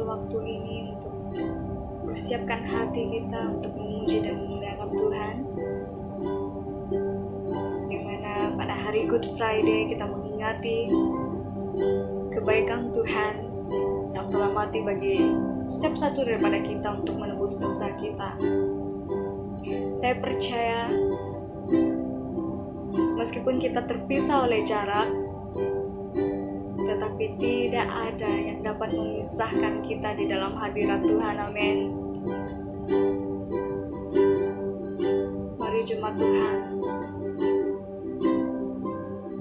waktu ini untuk persiapkan hati kita untuk memuji dan memuliakan Tuhan. Dimana pada hari Good Friday kita mengingati kebaikan Tuhan yang telah mati bagi setiap satu daripada kita untuk menebus dosa kita. Saya percaya meskipun kita terpisah oleh jarak, tetapi tidak ada yang dapat memisahkan kita di dalam hadirat Tuhan. Amin. Mari jemaat Tuhan,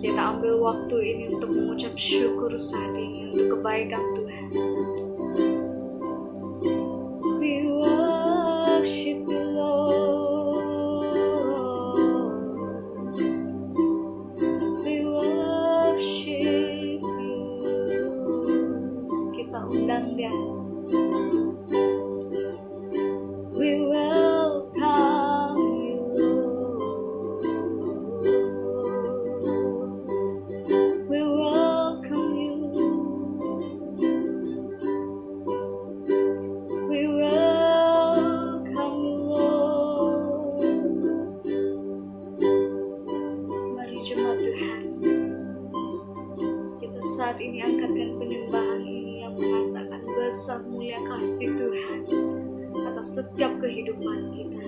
kita ambil waktu ini untuk mengucap syukur saat ini untuk kebaikan Tuhan. We worship you, Lord. We worship you. Kita undang Dia. We welcome you, Lord. We welcome you. We welcome you, Lord. Mari jemaat Tuhan, kita saat ini angkatkan penyembahan ini yang mengatakan besar mulia kasih Tuhan atas setiap kehidupan kita.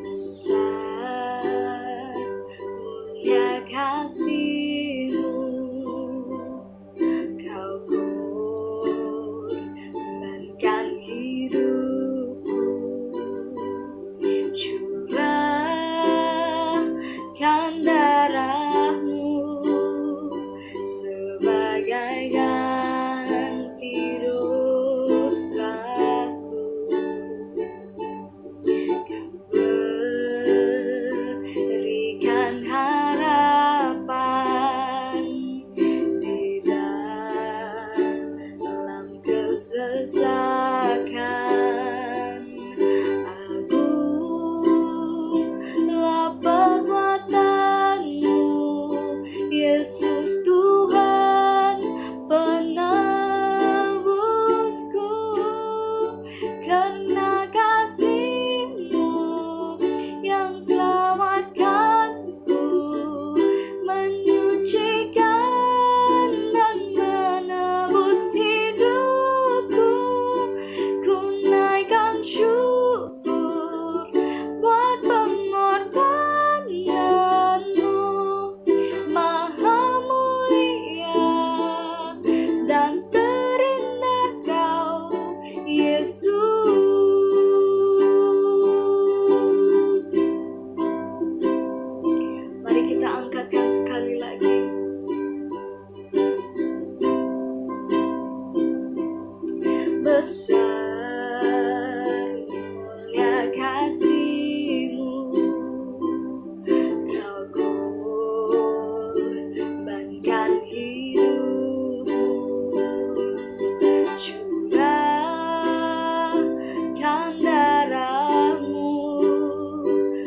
Besar mulia kasih-Mu, Kau korbankan hidupku, curahkan darah-Mu sebagai ganti dosaku. Berikan harapan di dalam kesesakan. Agunglah perbuatan-Mu, Yesus Tuhan penebusku, karena kasih-Mu yang selamatkanku, menyucikan dan menebus hidupku. Ku naikkan syukur buat pengorbanan-Mu, Maha mulia dan terindah Kau, Yesus. Mari kita angkatkan sekali lagi. Besar mulia kasih-Mu, Kau korbankan hidupmu, curahkan darah-Mu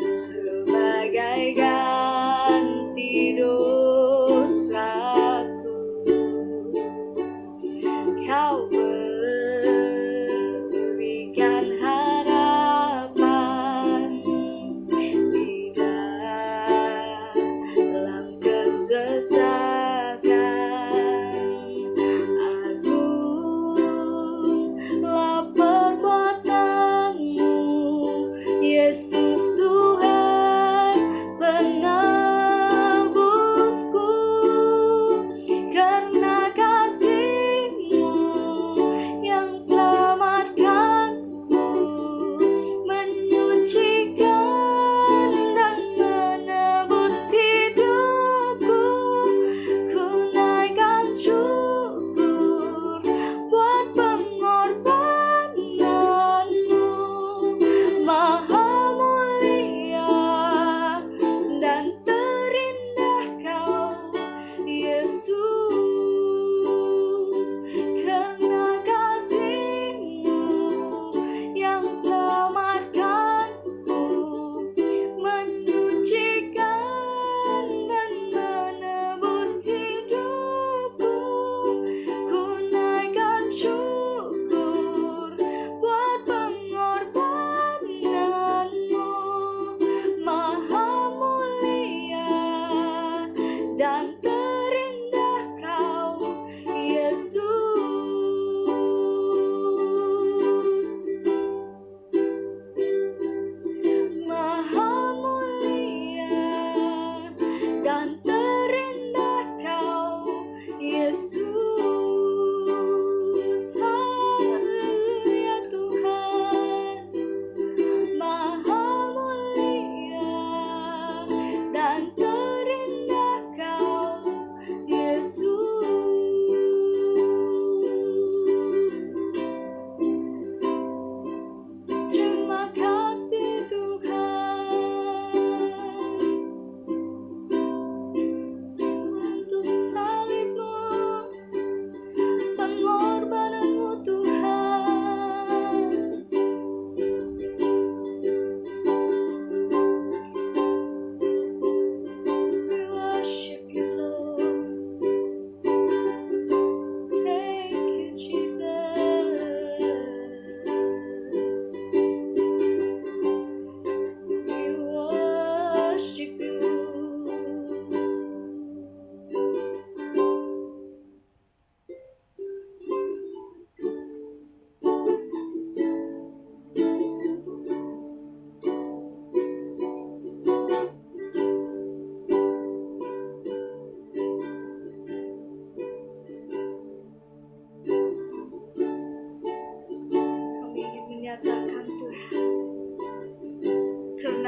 sebagai ganti dosaku. Kau berikan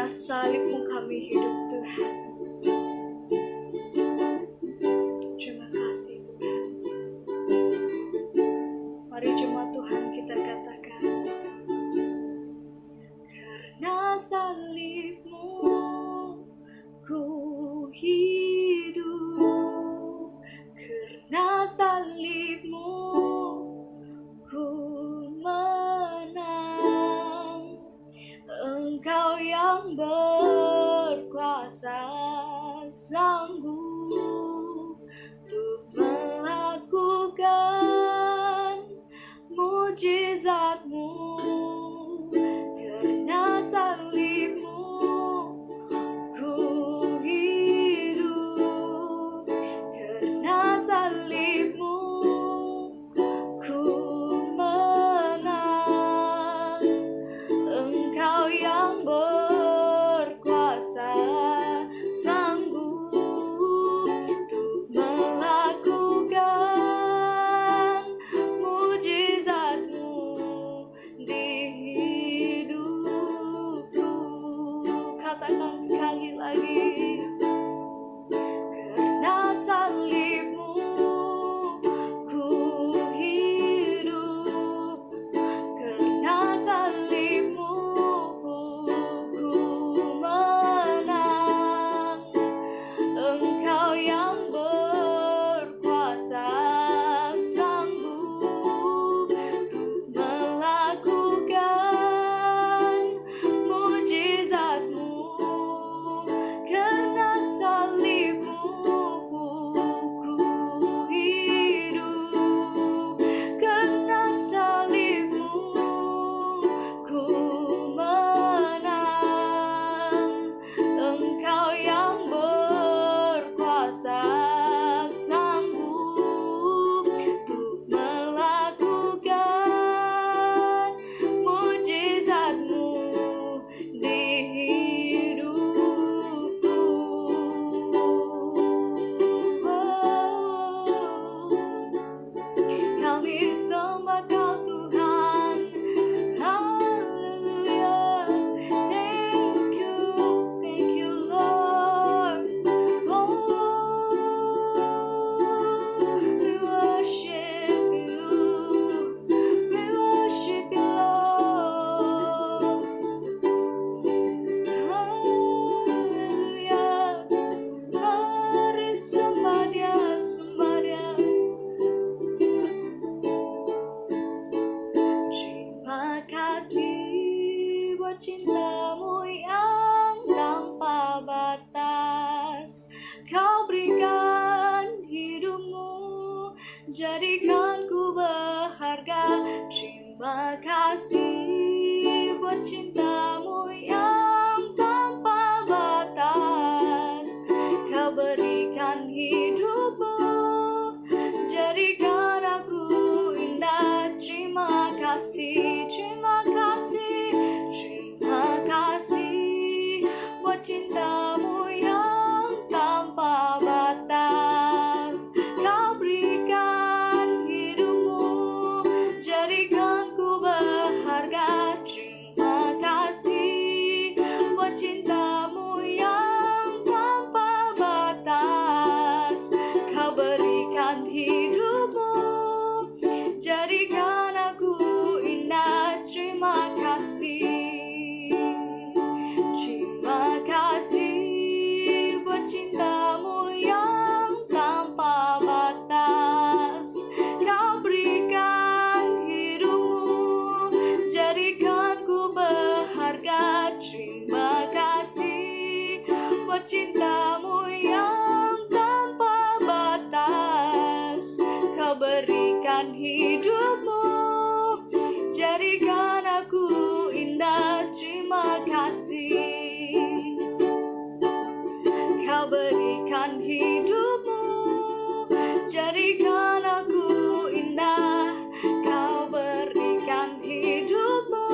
Karena salib-Mu kami hidup, Tuhan. Terima kasih, Tuhan. Mari jemaat Tuhan kita katakan, karena salib-Mu ku hidup, karena salib-Mu ku menang. Engkau yang berkuasa sanggup untuk melakukan mujizat-Mu. Karena salib-Mu ku hidup, karena salib-Mu ku menang. Engkau yang berkuasa sanggup untuk melakukan mujizat-Mu di hidupku. Katakan sekali lagi, karena salib-Mu ku hidup, karena salib-Mu ku menang. Engkau yang berkuasa sanggup untuk melakukan mujizat-Mu. Karena salib-Mu ku hidup, karena salib-Mu ku menang. Engkau yang berkuasa sanggup untuk melakukan mujizat-Mu di hidupku. Kami sembah Kau, Tuhan. Haleluya. Thank you Lord. We worship You, Lord. Haleluya. Mari sembah Dia, sembah Dia. Terima kasih buat cinta-Mu yang tanpa batas. Kau berikan hidup-Mu, jadikan ku berharga. Terima kasih buat cinta-Mu yang tanpa batas. Kau berikan hidup-Mu, jadikan aku indah. Terima kasih, terima kasih, terima kasih buat cinta-Mu yang tanpa batas. Kau berikan hidup-Mu, jadikan ku berharga. Terima kasih buat cinta-Mu yang tanpa batas. Kau berikan hidup-Mu, jadikan aku indah. Terima kasih, terima kasih buat cinta-Mu yang tanpa batas. Kau berikan hidup-Mu, jadikan ku berharga. Terima kasih buat cinta-Mu yang tanpa batas. Kau berikan hidup-Mu, jadikan aku indah. Terima kasih. Kau berikan hidup-Mu, jadikan aku indah. Kau berikan hidup-Mu,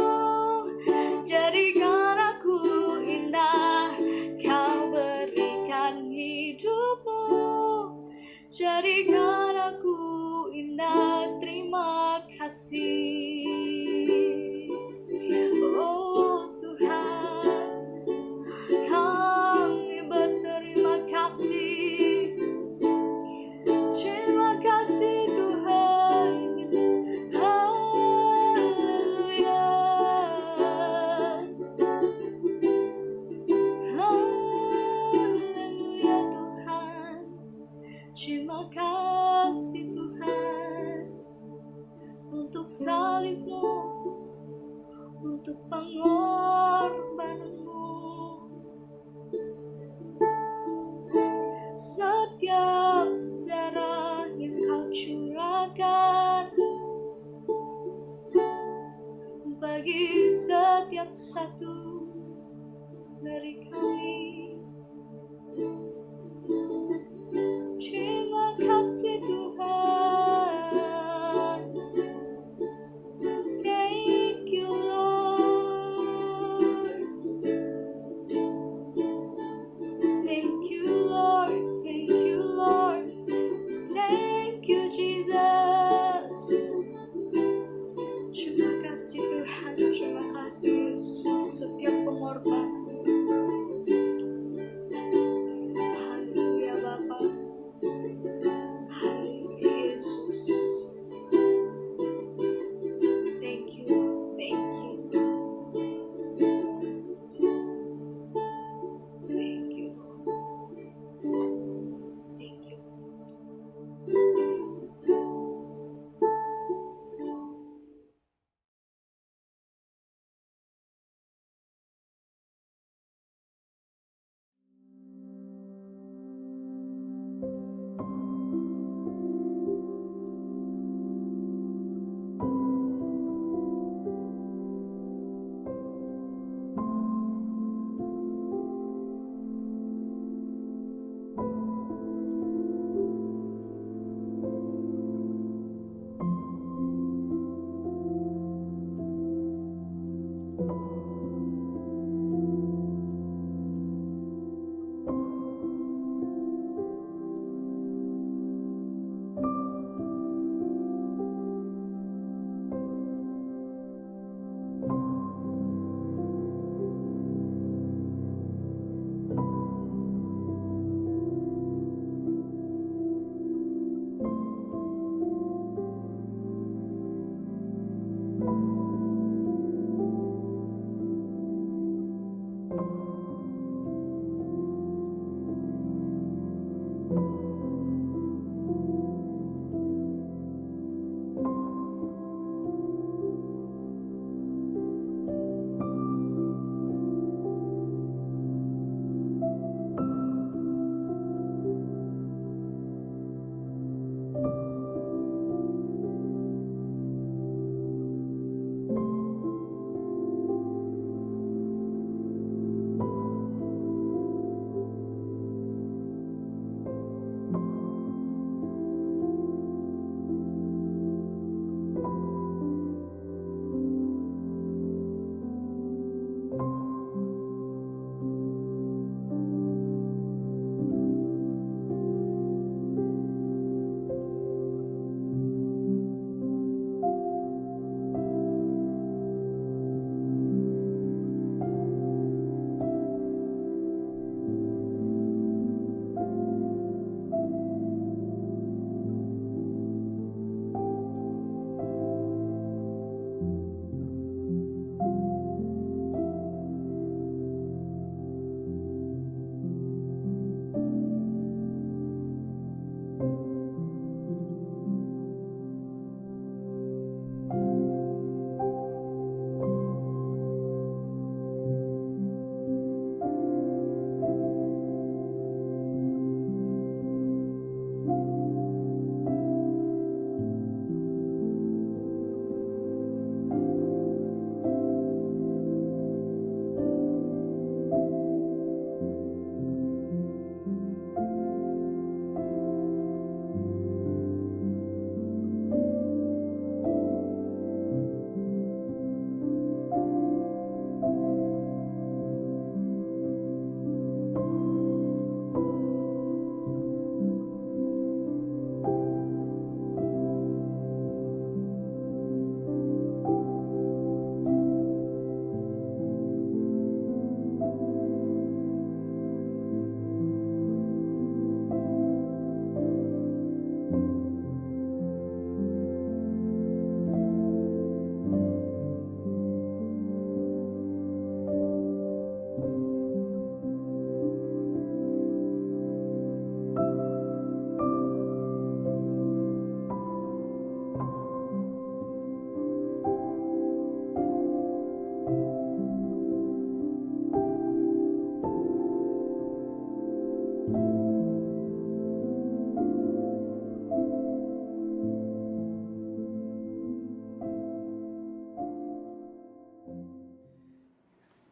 jadikan aku indah. Kau berikan hidup-Mu, jadikan aku indah. Terima kasih, oh Tuhan. bagi setiap satu dari kami. Terima kasih Tuhan. Thank you Lord. Thank you Lord. Thank you Lord. Thank you Jesus. Terima kasih Tuhan. Terima kasih Yesus untuk setiap pengorbanan. Haleluya Bapa. Haleluya Yesus. Thank you. Thank you. Thank you. Thank you.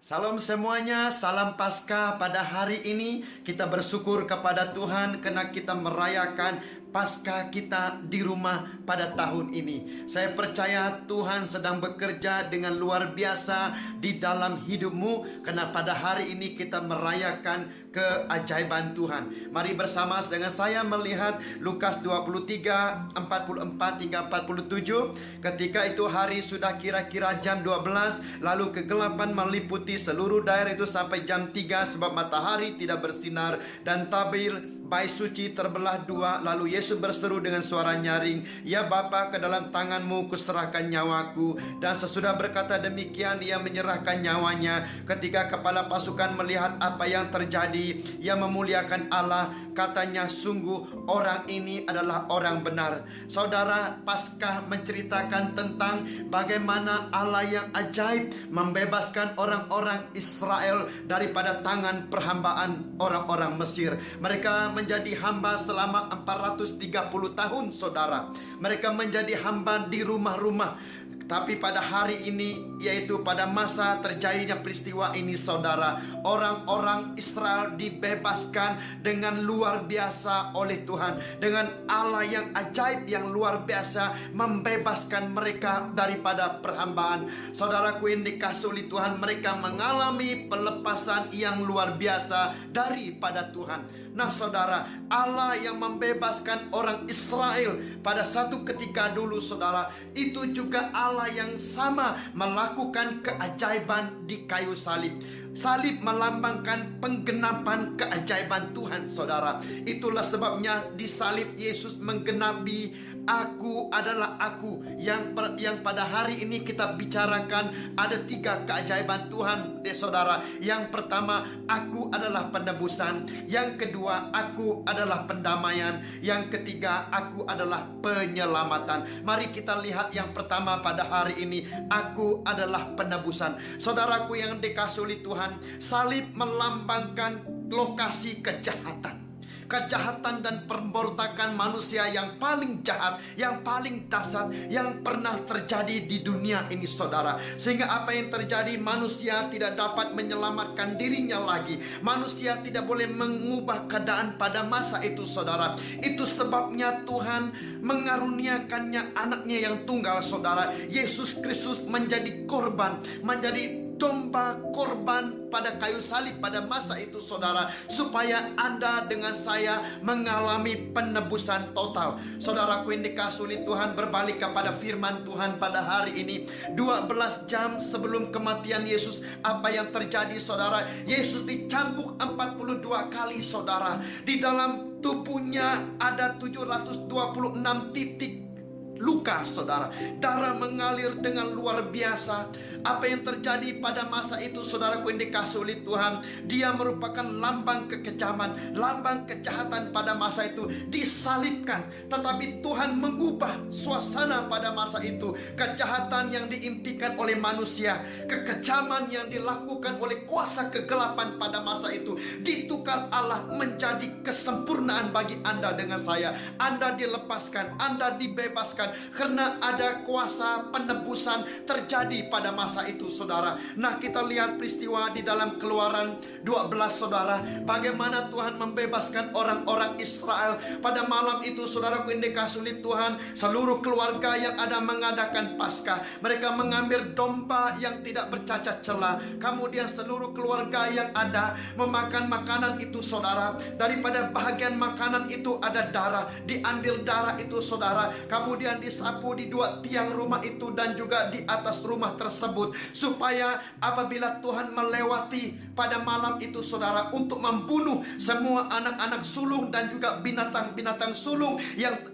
Salam semuanya, salam Paskah pada hari ini. Kita bersyukur kepada Tuhan karena kita merayakan Paskah kita di rumah pada tahun ini. Saya percaya Tuhan sedang bekerja dengan luar biasa di dalam hidupmu, karena pada hari ini kita merayakan keajaiban Tuhan. Mari bersama dengan saya melihat Lukas 23, 44 hingga 47. Ketika itu hari sudah kira-kira jam 12, lalu kegelapan meliputi seluruh daerah itu sampai jam 3, sebab matahari tidak bersinar dan tabir bait suci terbelah dua. Lalu Yesus berseru dengan suara nyaring, "Ya Bapa, ke dalam tanganmu kuserahkan nyawaku." Dan sesudah berkata demikian, ia menyerahkan nyawanya. Ketika kepala pasukan melihat apa yang terjadi, ia memuliakan Allah. Katanya, "Sungguh orang ini adalah orang benar." Saudara, Paskah menceritakan tentang bagaimana Allah yang ajaib membebaskan orang-orang Israel daripada tangan perhambaan orang-orang Mesir. Mereka menjadi hamba selama 430 tahun, saudara. Mereka menjadi hamba di rumah-rumah. Tapi pada hari ini, yaitu pada masa terjadinya peristiwa ini, saudara, orang-orang Israel dibebaskan dengan luar biasa oleh Tuhan. Dengan Allah yang ajaib, yang luar biasa, membebaskan mereka daripada perhambaan. Saudaraku yang dikasihi oleh Tuhan, mereka mengalami pelepasan yang luar biasa daripada Tuhan. Nah saudara, Allah yang membebaskan orang Israel pada satu ketika dulu, saudara, itu juga Allah yang sama melakukan keajaiban di kayu salib. Salib melambangkan penggenapan keajaiban Tuhan, saudara. Itulah sebabnya di salib Yesus menggenapi "Aku adalah Aku." Yang pada hari ini kita bicarakan ada 3 keajaiban Tuhan, saudara. Yang pertama, Aku adalah penebusan. Yang kedua, Aku adalah pendamaian. Yang ketiga, Aku adalah penyelamatan. Mari kita lihat yang pertama pada hari ini, Aku adalah penebusan. Saudaraku yang dikasihi oleh Tuhan, salib melambangkan lokasi kejahatan. Kejahatan dan pemberontakan manusia yang paling jahat, yang paling dahsyat yang pernah terjadi di dunia ini, saudara. Sehingga apa yang terjadi, manusia tidak dapat menyelamatkan dirinya lagi. Manusia tidak boleh mengubah keadaan pada masa itu, saudara. Itu sebabnya Tuhan mengaruniakannya anaknya yang tunggal, saudara. Yesus Kristus menjadi korban, menjadi domba korban pada kayu salib pada masa itu, saudara, supaya Anda dengan saya mengalami penebusan total. Saudaraku yang dikasihi oleh Tuhan, berbalik kepada firman Tuhan pada hari ini. 12 jam sebelum kematian Yesus, apa yang terjadi, saudara? Yesus dicambuk 42 kali, saudara. Di dalam tubuhnya ada 726 titik luka, saudara. Darah mengalir dengan luar biasa. Apa yang terjadi pada masa itu, saudaraku yang dikasihi oleh Tuhan, dia merupakan lambang kekejaman, lambang kejahatan pada masa itu, disalibkan. Tetapi Tuhan mengubah suasana pada masa itu. Kejahatan yang diimpikan oleh manusia, kekejaman yang dilakukan oleh kuasa kegelapan pada masa itu, ditukar Allah menjadi kesempurnaan bagi Anda dengan saya. Anda dilepaskan, Anda dibebaskan, karena ada kuasa penebusan terjadi pada masa itu, saudara. Nah, kita lihat peristiwa di dalam Keluaran 12, saudara. Bagaimana Tuhan membebaskan orang-orang Israel pada malam itu, saudaraku yang dikasihi oleh Tuhan. Seluruh keluarga yang ada mengadakan Paskah. Mereka mengambil domba yang tidak bercacat celah. Kemudian seluruh keluarga yang ada memakan makanan itu, saudara. Daripada bahagian makanan itu ada darah. Diambil darah itu, saudara. Kemudian disapu di 2 tiang rumah itu dan juga di atas rumah tersebut, supaya apabila Tuhan melewati pada malam itu, saudara, untuk membunuh semua anak-anak sulung dan juga binatang-binatang sulung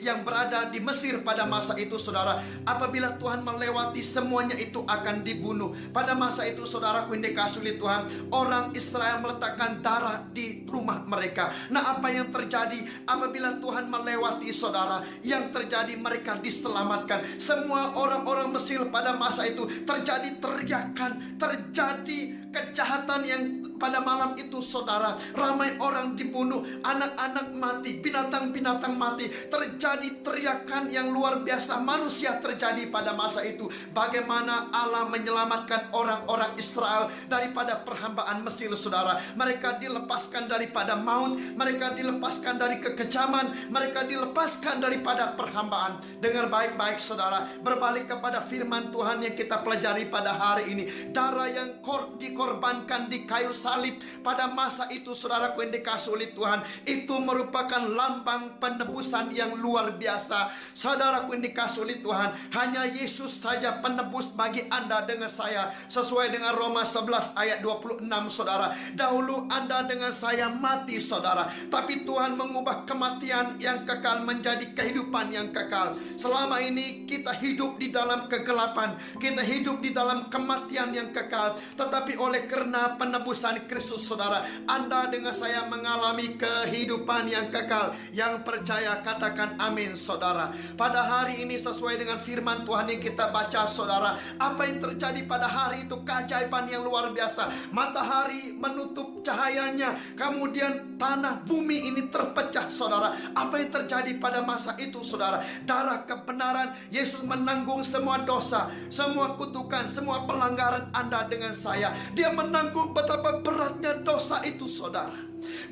yang berada di Mesir pada masa itu, saudara. Apabila Tuhan melewati, semuanya itu akan dibunuh. Pada masa itu, saudaraku yang dikasihi oleh Tuhan, orang Israel meletakkan darah di rumah mereka. Nah, apa yang terjadi apabila Tuhan melewati, saudara? Yang terjadi, mereka diselamatkan. Semua orang-orang Mesir pada masa itu terjadi teriakan, terjadi kejahatan yang pada malam itu saudara, ramai orang dibunuh, anak-anak mati, binatang-binatang mati, terjadi teriakan yang luar biasa manusia terjadi pada masa itu. Bagaimana Allah menyelamatkan orang-orang Israel daripada perhambaan Mesir saudara. Mereka dilepaskan daripada maut, mereka dilepaskan dari kekejaman, mereka dilepaskan daripada perhambaan. Dengar baik-baik saudara, berbalik kepada firman Tuhan yang kita pelajari pada hari ini. Darah yang dikorbankan di kayu salib pada masa itu saudaraku yang dikasih oleh Tuhan, itu merupakan lambang penebusan yang luar biasa. Saudaraku yang dikasih oleh Tuhan, hanya Yesus saja penebus bagi Anda dengan saya. Sesuai dengan Roma 11 ayat 26 saudara. Dahulu Anda dengan saya mati saudara, tapi Tuhan mengubah kematian yang kekal menjadi kehidupan yang kekal. Selama ini kita hidup di dalam kegelapan, kita hidup di dalam kematian yang kekal, tetapi oleh karena penebusan Kristus saudara, Anda dengan saya mengalami kehidupan yang kekal. Yang percaya katakan amin saudara. Pada hari ini sesuai dengan firman Tuhan yang kita baca saudara, apa yang terjadi pada hari itu keajaiban yang luar biasa. Matahari menutup cahayanya, kemudian tanah bumi ini terpecah saudara. Apa yang terjadi pada masa itu saudara? Darah kebenaran, Yesus menanggung semua dosa, semua kutukan, semua pelanggaran Anda dengan saya. Dia menanggung betapa beratnya dosa itu saudara,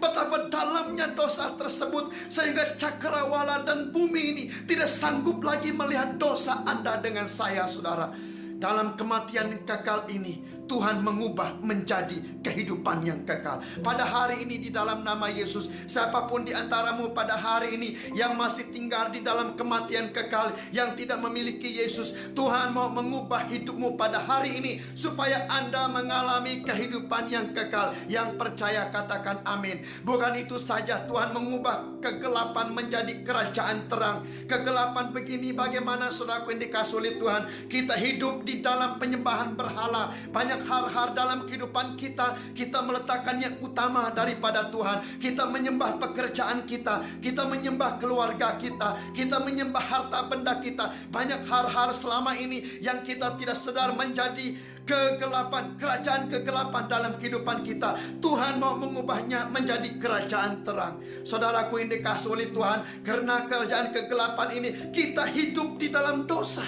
betapa dalamnya dosa tersebut, sehingga cakrawala dan bumi ini tidak sanggup lagi melihat dosa Anda dengan saya saudara. Dalam kematian yang kekal ini Tuhan mengubah menjadi kehidupan yang kekal. Pada hari ini di dalam nama Yesus, siapapun di antaramu pada hari ini yang masih tinggal di dalam kematian kekal, yang tidak memiliki Yesus, Tuhan mau mengubah hidupmu pada hari ini supaya Anda mengalami kehidupan yang kekal. Yang percaya katakan amin. Bukan itu saja, Tuhan mengubah kegelapan menjadi kerajaan terang. Kegelapan begini, bagaimana saudaraku yang dikasih oleh Tuhan, kita hidup di dalam penyembahan berhala. Banyak hal-hal dalam kehidupan kita, kita meletakkan yang utama daripada Tuhan. Kita menyembah pekerjaan kita, kita menyembah keluarga kita, kita menyembah harta benda kita. Banyak hal-hal selama ini yang kita tidak sadar menjadi kegelapan, kerajaan kegelapan dalam kehidupan kita. Tuhan mau mengubahnya menjadi kerajaan terang. Saudaraku yang dikasih oleh Tuhan, karena kerajaan kegelapan ini kita hidup di dalam dosa.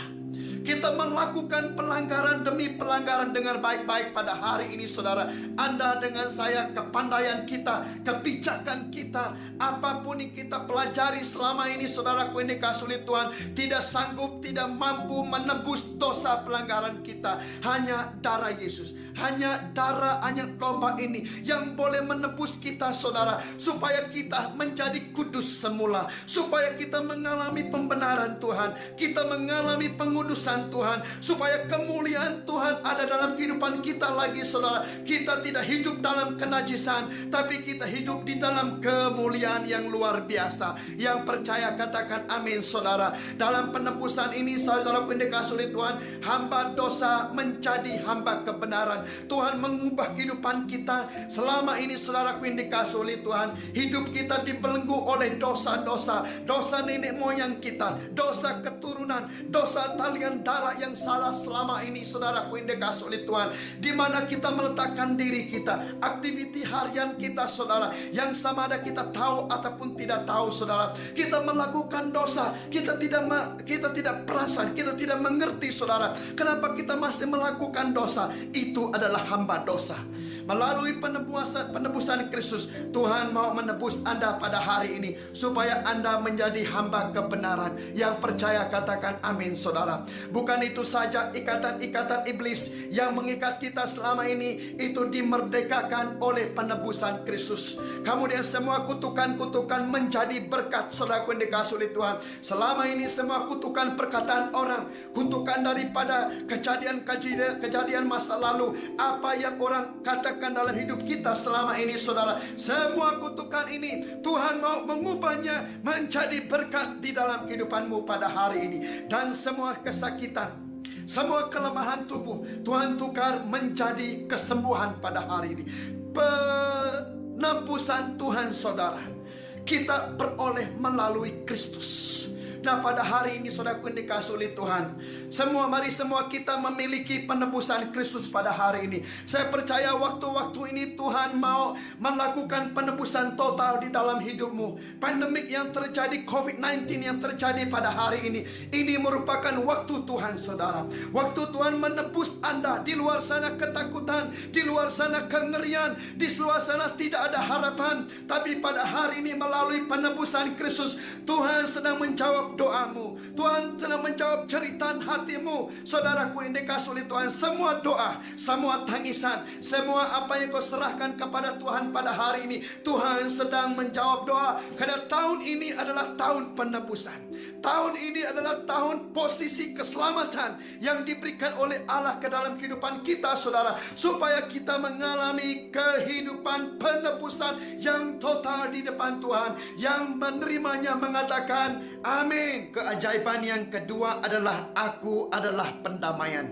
Kita melakukan pelanggaran demi pelanggaran. Dengar baik-baik pada hari ini saudara, Anda dengan saya, kepandaian kita, kebijakan kita, apapun yang kita pelajari selama ini saudaraku yang dikasih oleh Tuhan, tidak sanggup, tidak mampu menebus dosa pelanggaran kita. Hanya darah Yesus, hanya darah anyat domba ini yang boleh menebus kita saudara, supaya kita menjadi kudus semula, supaya kita mengalami pembenaran Tuhan, kita mengalami pengudusan Tuhan, supaya kemuliaan Tuhan ada dalam kehidupan kita lagi saudara. Kita tidak hidup dalam kenajisan, tapi kita hidup di dalam kemuliaan yang luar biasa. Yang percaya katakan amin saudara. Dalam penebusan ini saudara dikasih oleh Tuhan, hamba dosa menjadi hamba kebenaran. Tuhan mengubah kehidupan kita. Selama ini saudaraku yang dikasih oleh Tuhan, hidup kita dibelenggu oleh dosa-dosa, dosa nenek moyang kita, dosa keturunan, dosa talian darah yang salah selama ini saudaraku yang dikasih oleh Tuhan. Di mana kita meletakkan diri kita, aktiviti harian kita saudara, yang sama ada kita tahu ataupun tidak tahu saudara, kita melakukan dosa, kita tidak perasan, kita tidak mengerti saudara, kenapa kita masih melakukan dosa. Itu adalah hamba dosa. Melalui penebusan Kristus, Tuhan mau menebus Anda pada hari ini, supaya Anda menjadi hamba kebenaran. Yang percaya katakan amin saudara. Bukan itu saja, ikatan-ikatan iblis yang mengikat kita selama ini itu dimerdekakan oleh penebusan Kristus. Kemudian semua kutukan-kutukan menjadi berkat saudara yang dikasih oleh Tuhan. Selama ini semua kutukan perkataan orang, kutukan daripada kejadian masa lalu, apa yang orang katakan dalam hidup kita selama ini saudara, semua kutukan ini Tuhan mau mengubahnya menjadi berkat di dalam kehidupanmu pada hari ini. Dan semua kesakitan, semua kelemahan tubuh, Tuhan tukar menjadi kesembuhan pada hari ini. Penebusan Tuhan saudara, kita beroleh melalui Kristus. Nah, pada hari ini saudaraku yang dikasihi oleh Tuhan, mari semua kita memiliki penebusan Kristus pada hari ini. Saya percaya waktu-waktu ini Tuhan mau melakukan penebusan total di dalam hidupmu. Pandemik yang terjadi, COVID-19 yang terjadi pada hari ini merupakan waktu Tuhan, saudara. Waktu Tuhan menebus Anda. Di luar sana ketakutan, di luar sana kengerian, di luar sana tidak ada harapan. Tapi pada hari ini melalui penebusan Kristus, Tuhan sedang menjawab doamu. Tuhan sedang menjawab jeritan hatimu. Saudaraku yang dikasihi oleh Tuhan, semua doa, semua tangisan, semua apa yang kau serahkan kepada Tuhan pada hari ini, Tuhan sedang menjawab doa. Karena tahun ini adalah tahun penebusan. Tahun ini adalah tahun posisi keselamatan yang diberikan oleh Allah ke dalam kehidupan kita, saudara, supaya kita mengalami kehidupan penebusan yang total di depan Tuhan. Yang menerimanya mengatakan amin. Keajaiban yang kedua adalah aku adalah pendamaian.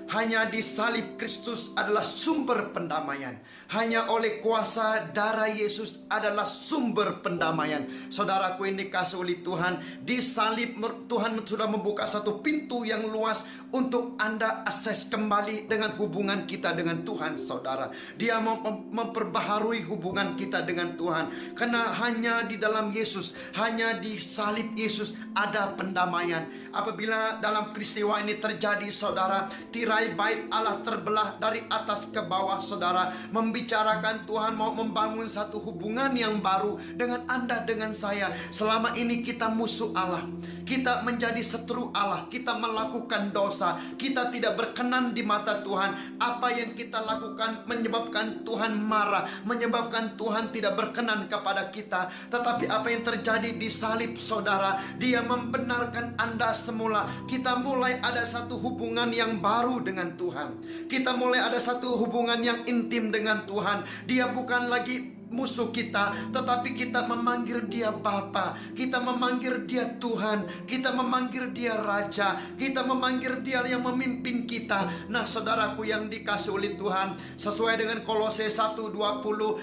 Hanya di salib Kristus adalah sumber pendamaian. Hanya oleh kuasa darah Yesus adalah sumber pendamaian. Saudaraku yang dikasihi oleh Tuhan, di salib Tuhan sudah membuka satu pintu yang luas untuk Anda akses kembali dengan hubungan kita dengan Tuhan, saudara. Dia mau memperbaharui hubungan kita dengan Tuhan. Karena hanya di dalam Yesus, hanya di salib Yesus ada pendamaian. Apabila dalam peristiwa ini terjadi, saudara, tirai bait Allah terbelah dari atas ke bawah, saudara, membicarakan Tuhan mau membangun satu hubungan yang baru dengan Anda, dengan saya. Selama ini kita musuh Allah, kita menjadi setru Allah, kita melakukan dosa, kita tidak berkenan di mata Tuhan. Apa yang kita lakukan menyebabkan Tuhan marah, menyebabkan Tuhan tidak berkenan kepada kita. Tetapi apa yang terjadi di salib, saudara, Dia membenarkan Anda semula. Kita mulai ada satu hubungan yang baru dengan Tuhan. Kita mulai ada satu hubungan yang intim dengan Tuhan. Dia bukan lagi musuh kita, tetapi kita memanggil Dia Bapa, kita memanggil Dia Tuhan, kita memanggil Dia Raja, kita memanggil Dia yang memimpin kita. Nah, saudaraku yang dikasihi oleh Tuhan, sesuai dengan Kolose 1:20,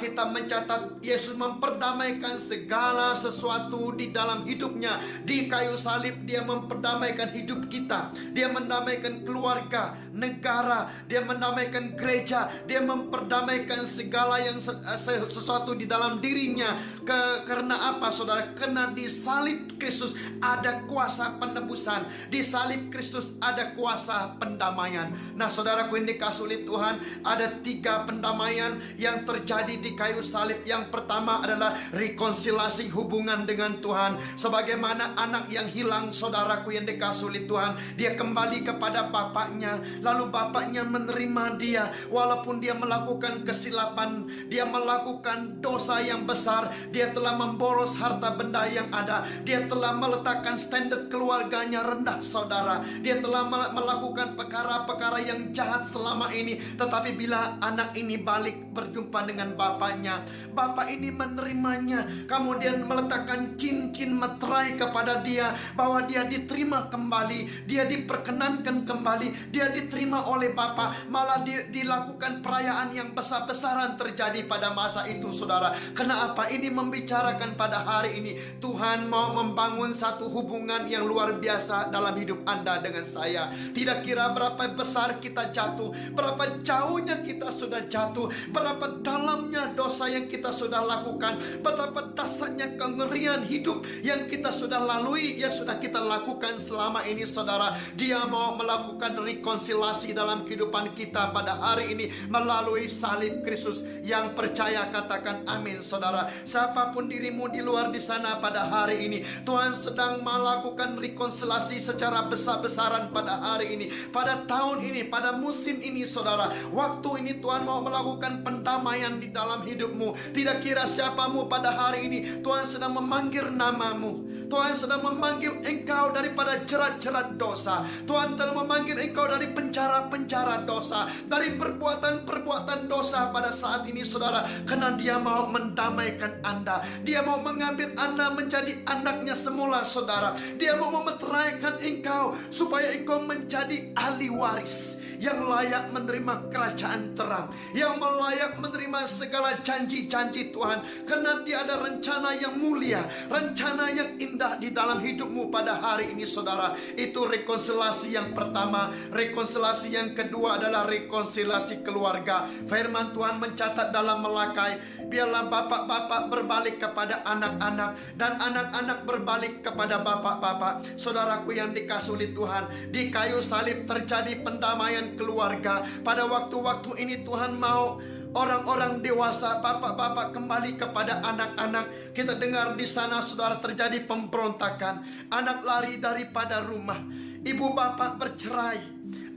kita mencatat Yesus memperdamaikan segala sesuatu di dalam hidupnya. Di kayu salib Dia memperdamaikan hidup kita. Dia mendamaikan keluarga, negara, Dia mendamaikan gereja, Dia memperdamaikan segala yang sesuatu di dalam dirinya. Karena apa, saudara? Karena di salib Kristus ada kuasa penebusan, di salib Kristus ada kuasa pendamaian. Nah, saudaraku yang dikasihi oleh Tuhan, ada 3 pendamaian yang terjadi di kayu salib. Yang pertama adalah rekonsiliasi hubungan dengan Tuhan. Sebagaimana anak yang hilang, saudaraku yang dikasihi oleh Tuhan, dia kembali kepada bapaknya, lalu bapaknya menerima dia. Walaupun dia melakukan kesilapan, dia melakukan dosa yang besar, dia telah memboros harta benda yang ada, dia telah meletakkan standar keluarganya rendah, saudara. Dia telah melakukan perkara-perkara yang jahat selama ini. Tetapi bila anak ini balik berjumpa dengan bapaknya, bapak ini menerimanya, kemudian meletakkan cincin meterai kepada dia, bahwa dia diterima kembali, dia diperkenankan kembali, dia diterima oleh bapak. Malah dilakukan perayaan yang besar-besaran terjadi pada masa itu, saudara. Kenapa? Ini membicarakan pada hari ini Tuhan mau membangun satu hubungan yang luar biasa dalam hidup Anda dengan saya. Tidak kira berapa besar kita jatuh, berapa jauhnya kita sudah jatuh, berapa dalamnya dosa yang kita sudah lakukan, betapa dasarnya kengerian hidup yang kita sudah lalui, yang sudah kita lakukan selama ini, saudara. Dia mau melakukan rekonsiliasi dalam kehidupan kita pada hari ini melalui salib Kristus. Yang percaya katakan amin, saudara. Siapapun dirimu di luar di sana pada hari ini, Tuhan sedang melakukan rekonsiliasi secara besar-besaran pada hari ini, pada tahun ini, pada musim ini, saudara. Waktu ini Tuhan mau melakukan pendamaian di dalam hidupmu. Tidak kira siapamu pada hari ini, Tuhan sedang memanggil namamu. Tuhan sedang memanggil engkau daripada jerat-jerat dosa. Tuhan telah memanggil engkau dari penjara-penjara dosa, dari perbuatan-perbuatan dosa pada saat ini, saudara. Karena Dia mau mendamaikan Anda. Dia mau mengambil Anda menjadi anaknya semula, saudara. Dia mau memeteraikan engkau supaya engkau menjadi ahli waris. yang layak menerima kerajaan terang, yang layak menerima segala janji-janji Tuhan. Karena dia ada rencana yang mulia, rencana yang indah di dalam hidupmu pada hari ini, saudara. Itu rekonsiliasi yang pertama. Rekonsiliasi yang kedua adalah rekonsiliasi keluarga. Firman Tuhan mencatat dalam Melakai, biarlah bapak-bapak berbalik kepada anak-anak, dan anak-anak berbalik kepada bapak-bapak. Saudaraku yang dikasihi oleh Tuhan, di kayu salib terjadi pendamaian keluarga. Pada waktu-waktu ini Tuhan mau orang-orang dewasa, bapak-bapak kembali kepada anak-anak. Kita dengar di sana, saudara, terjadi pemberontakan. Anak lari daripada rumah, ibu bapak bercerai,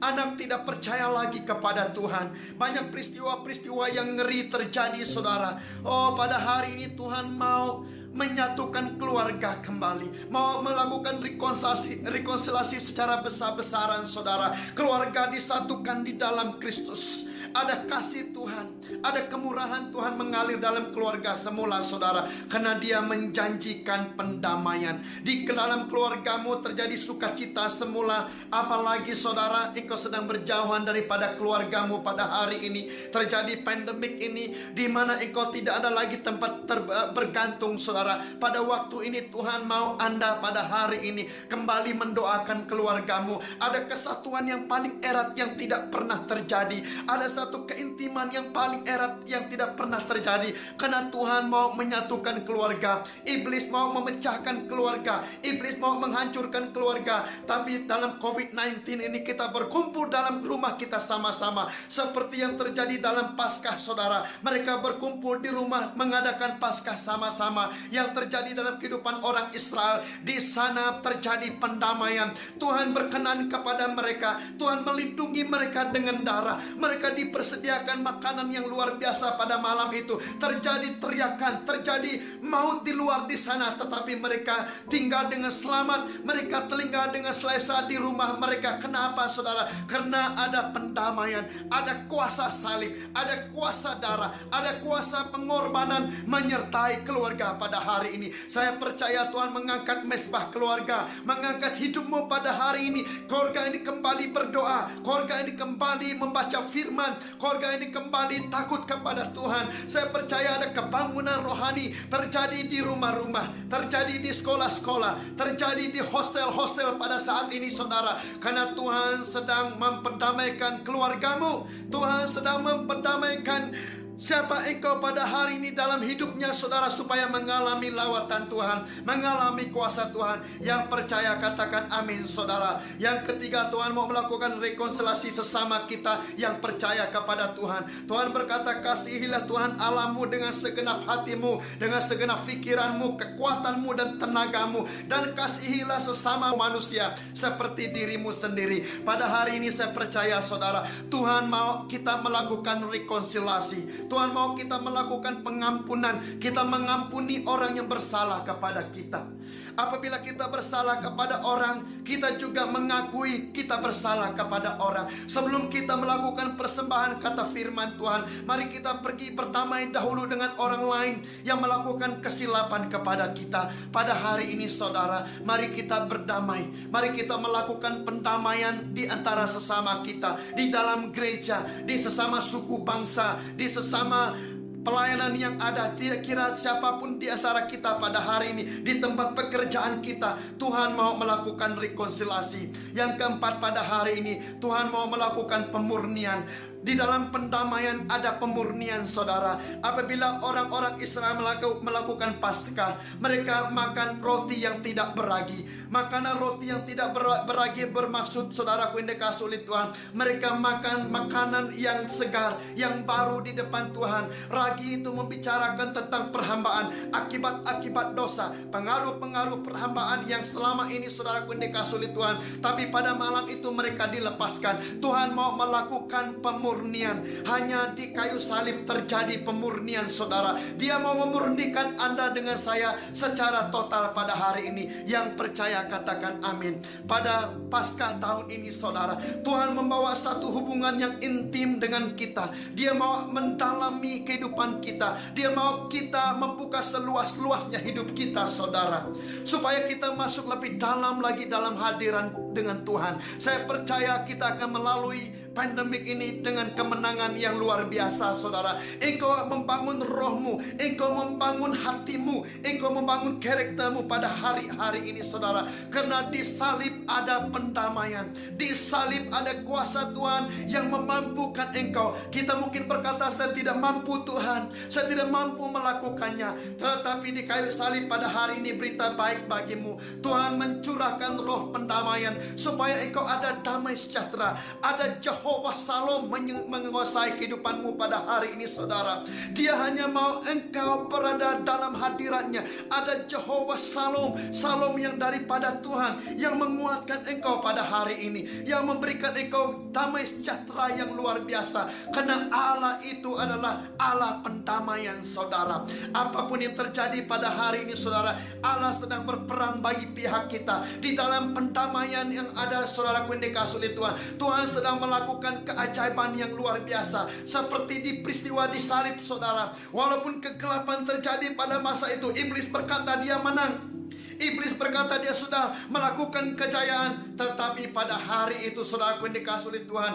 anak tidak percaya lagi kepada Tuhan. Banyak peristiwa-peristiwa yang ngeri terjadi, saudara. Oh, pada hari ini Tuhan mau menyatukan keluarga kembali, mau melakukan rekonsiliasi secara besar-besaran, saudara. Keluarga disatukan di dalam Kristus. Ada kasih Tuhan, ada kemurahan Tuhan mengalir dalam keluarga semula, saudara. Karena dia menjanjikan pendamaian. Di dalam keluargamu terjadi sukacita semula. Apalagi, saudara, engkau sedang berjauhan daripada keluargamu pada hari ini. Terjadi pandemik ini, di mana engkau tidak ada lagi tempat bergantung, saudara. Pada waktu ini Tuhan mau Anda pada hari ini kembali mendoakan keluargamu. Ada kesatuan yang paling erat yang tidak pernah terjadi. Ada satu keintiman yang paling erat yang tidak pernah terjadi. Karena Tuhan mau menyatukan keluarga. Iblis mau memecahkan keluarga, iblis mau menghancurkan keluarga. Tapi dalam COVID-19 ini kita berkumpul dalam rumah kita sama-sama. Seperti yang terjadi dalam Paskah, saudara. Mereka berkumpul di rumah mengadakan Paskah sama-sama. Yang terjadi dalam kehidupan orang Israel, di sana terjadi pendamaian. Tuhan berkenan kepada mereka. Tuhan melindungi mereka dengan darah. Mereka dipersediakan makanan yang luar biasa pada malam itu. Terjadi teriakan, terjadi maut di luar di sana, tetapi mereka tinggal dengan selamat. Mereka tinggal dengan selesa di rumah mereka. Kenapa, saudara? Karena ada pendamaian, ada kuasa salib, ada kuasa darah, ada kuasa pengorbanan menyertai keluarga pada hari ini. Saya percaya Tuhan mengangkat mesbah keluarga, mengangkat hidupmu pada hari ini. Keluarga ini kembali berdoa, keluarga ini kembali membaca firman, keluarga ini kembali takut kepada Tuhan. Saya percaya ada kebangunan rohani terjadi di rumah-rumah, terjadi di sekolah-sekolah, terjadi di hostel-hostel pada saat ini, saudara. Karena Tuhan sedang memperdamaikan keluargamu. Tuhan sedang memperdamaikan siapa engkau pada hari ini dalam hidupnya, saudara, supaya mengalami lawatan Tuhan, mengalami kuasa Tuhan. Yang percaya katakan amin, saudara. Yang ketiga, Tuhan mau melakukan rekonsiliasi sesama kita yang percaya kepada Tuhan. Tuhan berkata, kasihilah Tuhan Allahmu dengan segenap hatimu, dengan segenap pikiranmu, kekuatanmu dan tenagamu, dan kasihilah sesama manusia seperti dirimu sendiri. Pada hari ini saya percaya, saudara, Tuhan mau kita melakukan rekonsiliasi. Tuhan mau kita melakukan pengampunan. Kita mengampuni orang yang bersalah kepada kita. Apabila kita bersalah kepada orang, kita juga mengakui kita bersalah kepada orang. Sebelum kita melakukan persembahan, kata firman Tuhan, mari kita pergi berdamai dahulu dengan orang lain yang melakukan kesilapan kepada kita. Pada hari ini, saudara, mari kita berdamai. Mari kita melakukan pendamaian di antara sesama kita, di dalam gereja, di sesama suku bangsa, di sesama pelayanan yang ada. Tidak kira siapapun di antara kita pada hari ini, di tempat pekerjaan kita, Tuhan mau melakukan rekonsiliasi. Yang keempat, pada hari ini Tuhan mau melakukan pemurnian. Di dalam pendamaian ada pemurnian, saudara. Apabila orang-orang Israel melakukan Paskah, mereka makan roti yang tidak beragi. Makanan roti yang tidak beragi bermaksud, saudaraku yang dikasihi oleh Tuhan, mereka makan makanan yang segar, yang baru di depan Tuhan. Ragi itu membicarakan tentang perhambaan, akibat-akibat dosa, pengaruh-pengaruh perhambaan yang selama ini, saudaraku yang dikasihi oleh Tuhan. Tapi pada malam itu mereka dilepaskan. Tuhan mau melakukan pemurnian. Hanya di kayu salib terjadi pemurnian, saudara. Dia mau memurnikan Anda dengan saya secara total pada hari ini. Yang percaya katakan amin. Pada Paskah tahun ini, saudara, Tuhan membawa satu hubungan yang intim dengan kita. Dia mau mendalami kehidupan kita. Dia mau kita membuka seluas-luasnya hidup kita, saudara, supaya kita masuk lebih dalam lagi dalam hadiran dengan Tuhan. Saya percaya kita akan melalui pandemik ini dengan kemenangan yang luar biasa, saudara. Engkau membangun rohmu, engkau membangun hatimu, engkau membangun karaktermu pada hari-hari ini, saudara. Karena di salib ada pendamaian, di salib ada kuasa Tuhan yang memampukan engkau. Kita mungkin berkata, saya tidak mampu Tuhan, saya tidak mampu melakukannya. Tetapi di kayu salib pada hari ini berita baik bagimu. Tuhan mencurahkan roh pendamaian supaya engkau ada damai sejahtera, ada Jehovah Shalom menguasai kehidupanmu pada hari ini, saudara. Dia hanya mau engkau berada dalam hadiratnya. Ada Jehovah Shalom, Shalom yang daripada Tuhan, yang menguatkan engkau pada hari ini, yang memberikan engkau damai sejahtera yang luar biasa. Karena Allah itu adalah Allah pendamaian, saudara. Apapun yang terjadi pada hari ini, saudara, Allah sedang berperang bagi pihak kita. Di dalam pendamaian yang ada, saudara, yang dikasihi Tuhan, Tuhan sedang melakukan keajaiban yang luar biasa. Seperti di peristiwa di salib, saudara. Walaupun kegelapan terjadi pada masa itu, iblis berkata dia menang, iblis berkata dia sudah melakukan kejayaan. Tetapi pada hari itu, saudara yang dikasihi Tuhan,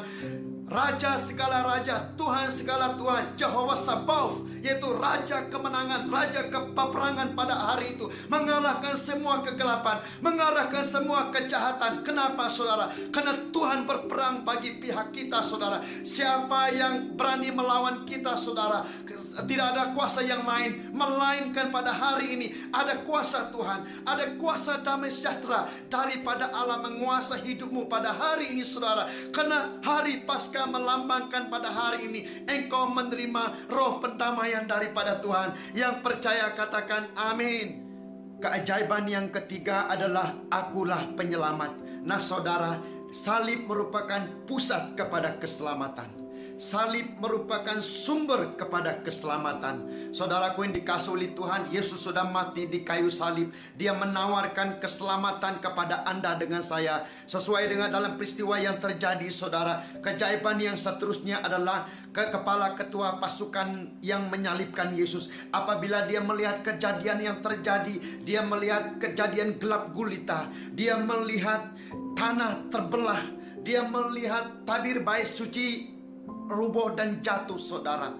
Raja segala raja, Tuhan segala Tuhan, Jehovah Sabaoth, yaitu Raja kemenangan, Raja peperangan pada hari itu, mengalahkan semua kegelapan, mengalahkan semua kejahatan. Kenapa, saudara? Karena Tuhan berperang bagi pihak kita, saudara. Siapa yang berani melawan kita, saudara? Tidak ada kuasa yang lain melainkan pada hari ini ada kuasa Tuhan, ada kuasa damai sejahtera daripada Allah menguasai hidupmu pada hari ini, saudara. Karena hari Paskah melambangkan pada hari ini engkau menerima roh pendamaian daripada Tuhan. Yang percaya katakan amin. Keajaiban yang ketiga adalah akulah penyelamat. Nah, saudara, salib merupakan pusat kepada keselamatan. Salib merupakan sumber kepada keselamatan. Saudaraku yang dikasihi oleh Tuhan, Yesus sudah mati di kayu salib. Dia menawarkan keselamatan kepada Anda dengan saya. Sesuai dengan dalam peristiwa yang terjadi, saudara, keajaiban yang seterusnya adalah kepala ketua pasukan yang menyalibkan Yesus. Apabila dia melihat kejadian yang terjadi, dia melihat kejadian gelap gulita, dia melihat tanah terbelah, dia melihat tabir bait suci rubuh dan jatuh, saudara.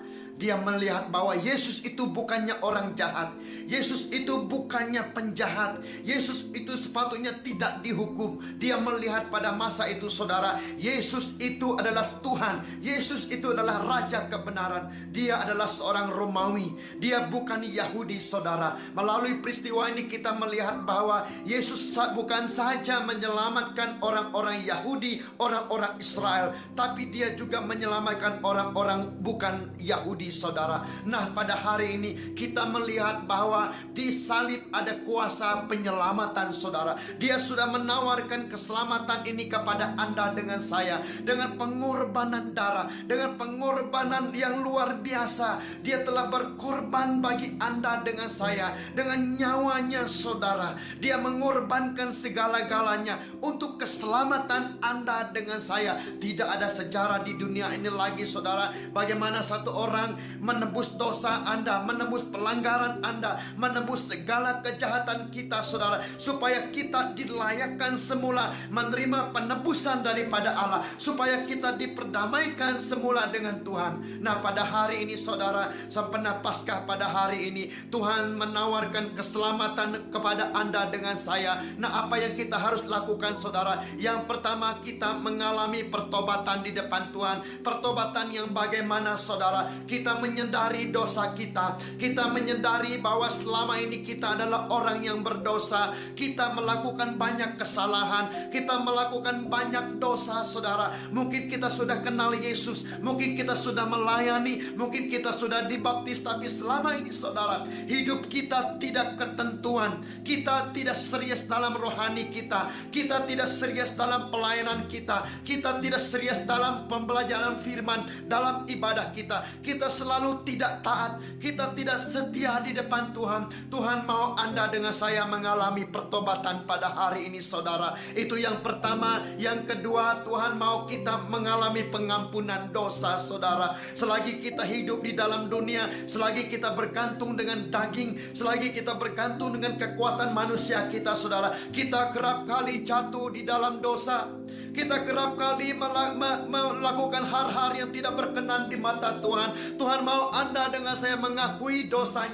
Dia melihat bahwa Yesus itu bukannya orang jahat, Yesus itu bukannya penjahat, Yesus itu sepatutnya tidak dihukum. Dia melihat pada masa itu, saudara, Yesus itu adalah Tuhan, Yesus itu adalah Raja kebenaran. Dia adalah seorang Romawi, dia bukan Yahudi, saudara. Melalui peristiwa ini kita melihat bahwa Yesus bukan saja menyelamatkan orang-orang Yahudi, orang-orang Israel, tapi dia juga menyelamatkan orang-orang bukan Yahudi, saudara. Nah, pada hari ini kita melihat bahwa di salib ada kuasa penyelamatan, saudara. Dia sudah menawarkan keselamatan ini kepada Anda dengan saya, dengan pengorbanan darah, dengan pengorbanan yang luar biasa. Dia telah berkorban bagi Anda dengan saya, dengan nyawanya, saudara. Dia mengorbankan segala-galanya untuk keselamatan Anda dengan saya. Tidak ada sejarah di dunia ini lagi, saudara, bagaimana satu orang menebus dosa Anda, menebus pelanggaran Anda, menebus segala kejahatan kita, saudara, supaya kita dilayakkan semula menerima penebusan daripada Allah, supaya kita diperdamaikan semula dengan Tuhan. Nah, pada hari ini, saudara, sempena Paskah pada hari ini, Tuhan menawarkan keselamatan kepada Anda dengan saya. Nah, apa yang kita harus lakukan, saudara? Yang pertama, kita mengalami pertobatan di depan Tuhan. Pertobatan yang bagaimana, saudara? Kita menyadari dosa kita. Kita menyadari bahwa selama ini kita adalah orang yang berdosa. Kita melakukan banyak kesalahan. Kita melakukan banyak dosa, saudara. Mungkin kita sudah kenal Yesus, mungkin kita sudah melayani, mungkin kita sudah dibaptis, tapi selama ini, saudara, hidup kita tidak ketentuan. Kita tidak serius dalam rohani kita. Kita tidak serius dalam pelayanan kita. Kita tidak serius dalam pembelajaran firman, dalam ibadah kita. Kita selalu tidak taat. Kita tidak setia di depan Tuhan. Tuhan mau Anda dengan saya mengalami pertobatan pada hari ini, saudara. Itu yang pertama. Yang kedua, Tuhan mau kita mengalami pengampunan dosa, saudara. Selagi kita hidup di dalam dunia, selagi kita bergantung dengan daging, selagi kita bergantung dengan kekuatan manusia kita, saudara, kita kerap kali jatuh di dalam dosa. Kita kerap kali melakukan hal-hal yang tidak berkenan di mata Tuhan. Tuhan mau Anda dengan saya mengakui dosa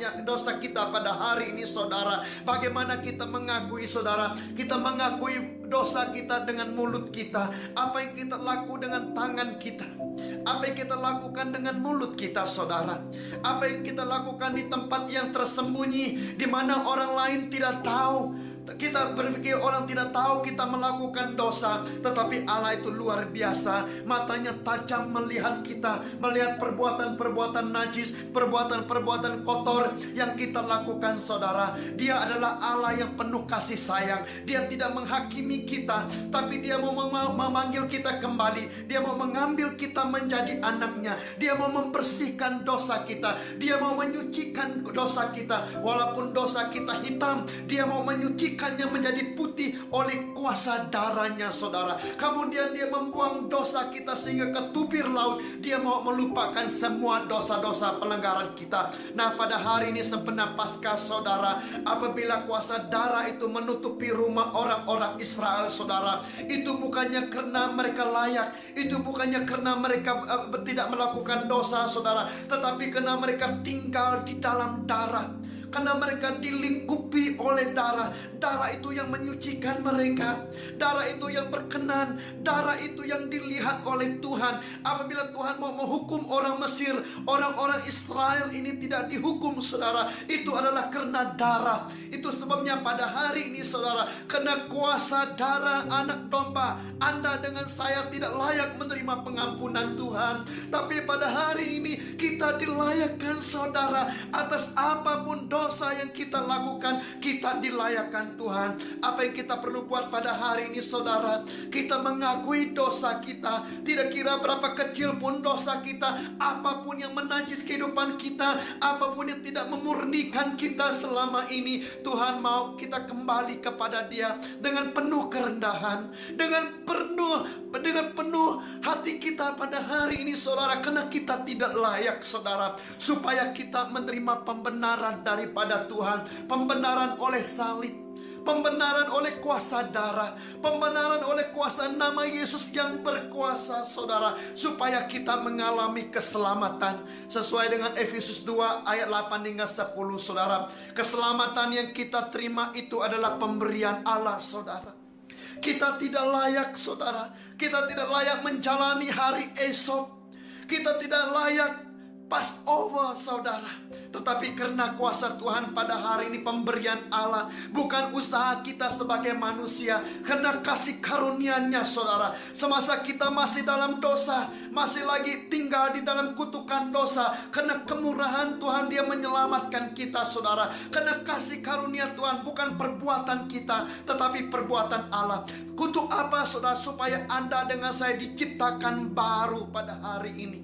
kita pada hari ini, saudara. Bagaimana kita mengakui, saudara? Kita mengakui dosa kita dengan mulut kita. Apa yang kita lakukan dengan tangan kita, apa yang kita lakukan dengan mulut kita, saudara. Apa yang kita lakukan di tempat yang tersembunyi, di mana orang lain tidak tahu. Kita berpikir orang tidak tahu kita melakukan dosa, tetapi Allah itu luar biasa. Matanya tajam melihat kita, melihat perbuatan-perbuatan najis, perbuatan-perbuatan kotor yang kita lakukan, saudara. Dia adalah Allah yang penuh kasih sayang. Dia tidak menghakimi kita, tapi Dia mau memanggil kita kembali. Dia mau mengambil kita menjadi anaknya. Dia mau membersihkan dosa kita. Dia mau menyucikan dosa kita. Walaupun dosa kita hitam, Dia mau menyucikan menjadi putih oleh kuasa darahnya, saudara. Kemudian Dia membuang dosa kita sehingga ke tubir laut. Dia mau melupakan semua dosa-dosa pelanggaran kita. Nah, pada hari ini sebenarnya Paskah, saudara, apabila kuasa darah itu menutupi rumah orang-orang Israel, saudara, itu bukannya karena mereka layak, itu bukannya karena mereka tidak melakukan dosa, saudara, tetapi karena mereka tinggal di dalam darah. Karena mereka dilingkupi oleh darah. Darah itu yang menyucikan mereka. Darah itu yang berkenan. Darah itu yang dilihat oleh Tuhan. Apabila Tuhan mau menghukum orang Mesir, orang-orang Israel ini tidak dihukum, saudara. Itu adalah karena darah. Itu sebabnya pada hari ini, saudara, karena kuasa darah anak domba, Anda dengan saya tidak layak menerima pengampunan Tuhan. Tapi pada hari ini kita dilayakkan, saudara. Atas apapun dosa yang kita lakukan, kita dilayakkan Tuhan. Apa yang kita perlu buat pada hari ini, saudara? Kita mengakui dosa kita. Tidak kira berapa kecil pun dosa kita, apapun yang menajis kehidupan kita, apapun yang tidak memurnikan kita selama ini, Tuhan mau kita kembali kepada Dia dengan penuh kerendahan, dengan penuh hati kita pada hari ini, saudara. Karena kita tidak layak, saudara, supaya kita menerima pembenaran daripada Tuhan. Pembenaran oleh salib, pembenaran oleh kuasa darah, pembenaran oleh kuasa nama Yesus yang berkuasa, saudara, supaya kita mengalami keselamatan sesuai dengan Efesus 2 ayat 8 hingga 10, saudara. Keselamatan yang kita terima itu adalah pemberian Allah, saudara. Kita tidak layak, saudara. Kita tidak layak menjalani hari esok. Kita tidak layak Passover, saudara. Tetapi karena kuasa Tuhan pada hari ini, pemberian Allah, bukan usaha kita sebagai manusia, karena kasih karunia-Nya, saudara. Semasa kita masih dalam dosa, masih lagi tinggal di dalam kutukan dosa, karena kemurahan Tuhan Dia menyelamatkan kita, saudara. Karena kasih karunia Tuhan bukan perbuatan kita, tetapi perbuatan Allah. Kutuk apa, saudara? Supaya Anda dengan saya diciptakan baru pada hari ini.